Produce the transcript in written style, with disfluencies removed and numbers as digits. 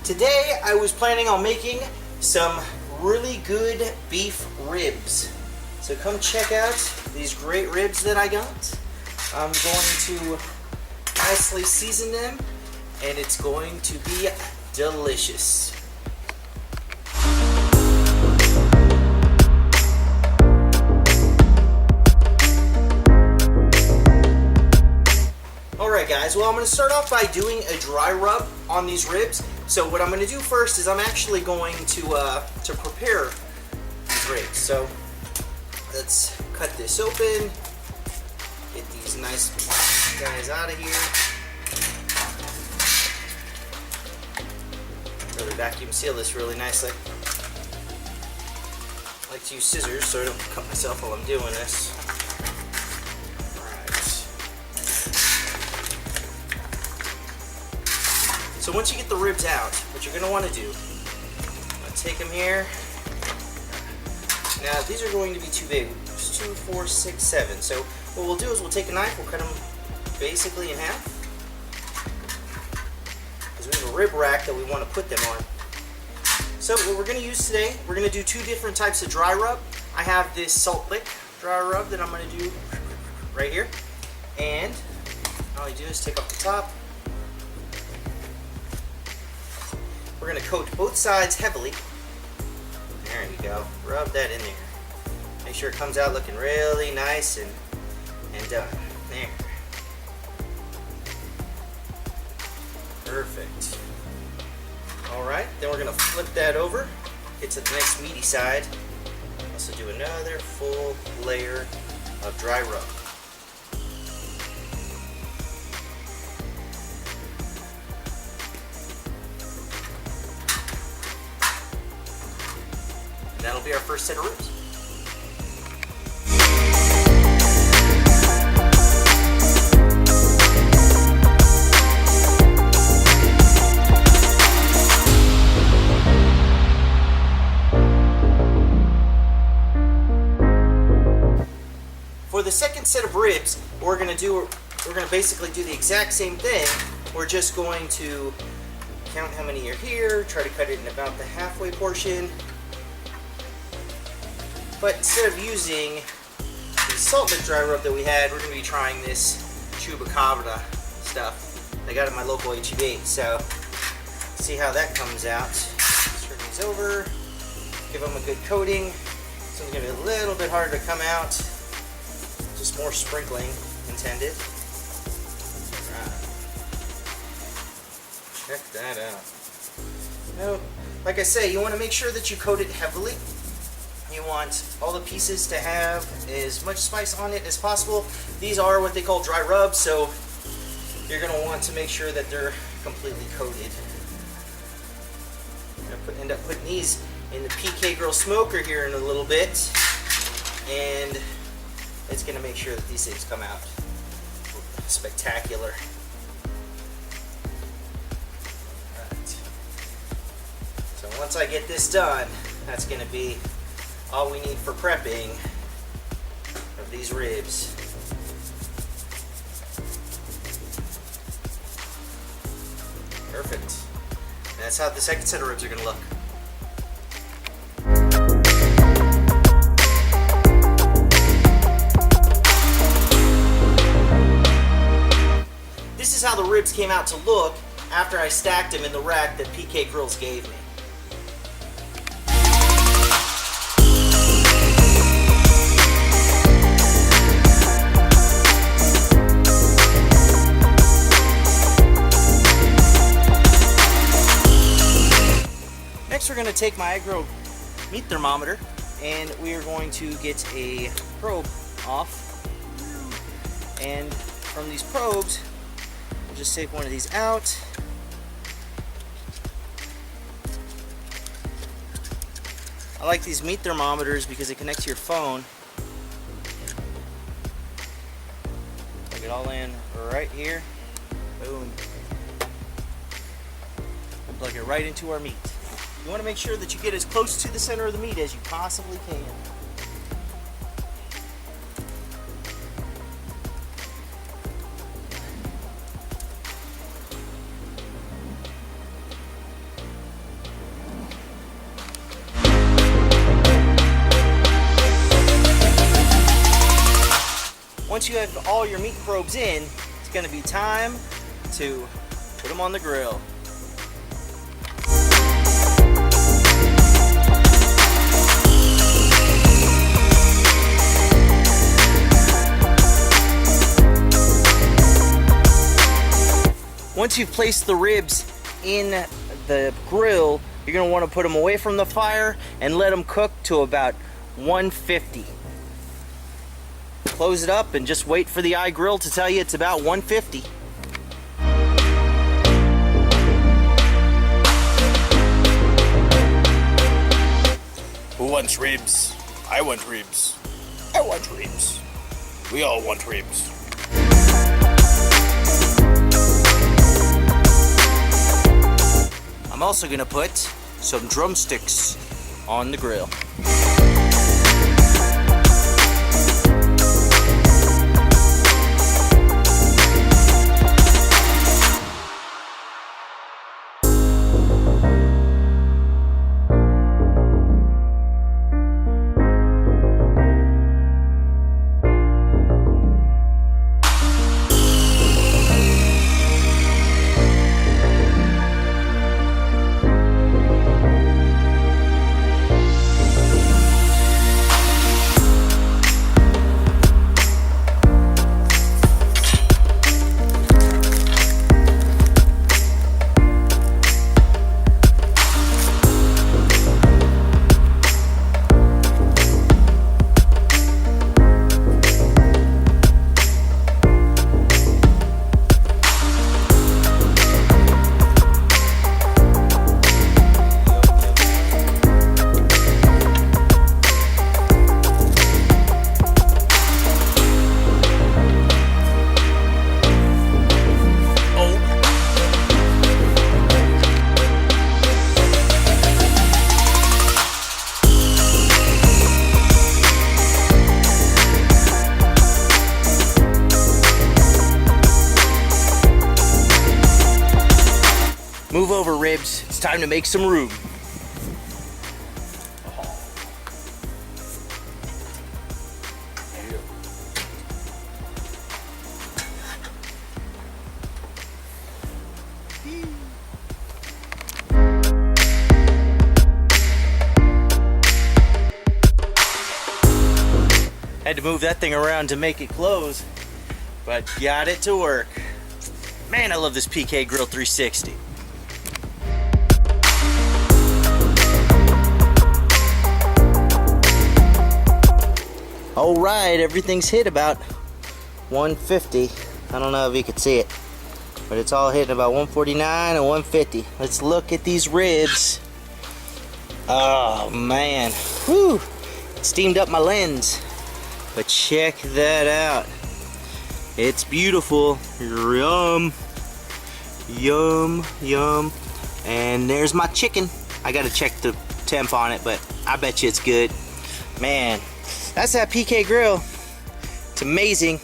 Today I was planning on making some really good beef ribs. So come check out these great ribs that I got. I'm going to nicely season them and it's going to be delicious. Alright guys, well I'm going to start off by doing a dry rub on these ribs. So what I'm going to do first is I'm actually going to prepare these ribs. So let's cut this open, get these nice guys out of here. Really vacuum seal this really nicely. I like to use scissors so I don't cut myself while I'm doing this. So once you get the ribs out, what you're going to want to do, I'm going to take them here. Now these are going to be too big. There's 2, 4, 6, 7. So what we'll do is we'll take a knife, we'll cut them basically in half. Because we have a rib rack that we want to put them on. So what we're going to use today, we're going to do 2 different types of dry rub. I have this salt lick dry rub that I'm going to do right here. And all you do is take off the top. We're going to coat both sides heavily. There you go. Rub that in there. Make sure it comes out looking really nice and done. There. Perfect. Alright, then we're going to flip that over. Get to the next meaty side. Also do another full layer of dry rub. That'll be our first set of ribs. For the second set of ribs, we're going to basically do the exact same thing. We're just going to count how many are here, try to cut it in about the halfway portion. But instead of using the salt lick dry rub that we had, we're going to be trying this Chupacabra stuff I got at my local HEB. So, see how that comes out. Turn these over, give them a good coating. This one's going to be a little bit harder to come out. Just more sprinkling intended. Alright. Check that out. Now, like I say, you want to make sure that you coat it heavily. You want all the pieces to have as much spice on it as possible. These are what they call dry rubs, so you're going to want to make sure that they're completely coated. I'm going to end up putting these in the PK grill smoker here in a little bit, and it's going to make sure that these things come out spectacular. Alright. So once I get this done, that's going to be all we need for prepping of these ribs. Perfect. And that's how the second set of ribs are going to look. This is how the ribs came out to look after I stacked them in the rack that PK Grills gave me. Next we're going to take my Igrill2 Meat thermometer and we are going to get a probe off, and from these probes we'll just take one of these out. I like these meat thermometers because they connect to your phone. Plug it all in right here. Boom. And plug it right into our meat. You want to make sure that you get as close to the center of the meat as you possibly can. once you have all your meat probes in, it's gonna be time to put them on the grill. Once you've placed the ribs in the grill, you're going to want to put them away from the fire and let them cook to about 150. Close it up and just wait for the Igrill to tell you it's about 150. Who wants ribs? I want ribs. I want ribs. We all want ribs. I'm also going to put some drumsticks on the grill. Move over, ribs. It's time to make some room. Had to move that thing around to make it close, but got it to work. Man, I love this PK360. Alright, everything's hit about 150. I don't know if you could see it, but it's all hitting about 149 and 150. Let's look at these ribs. Oh man, whew, it steamed up my lens. But check that out. It's beautiful. Yum. Yum, yum. And there's my chicken. I gotta check the temp on it, but I bet you it's good. Man, that's that PK grill. It's amazing.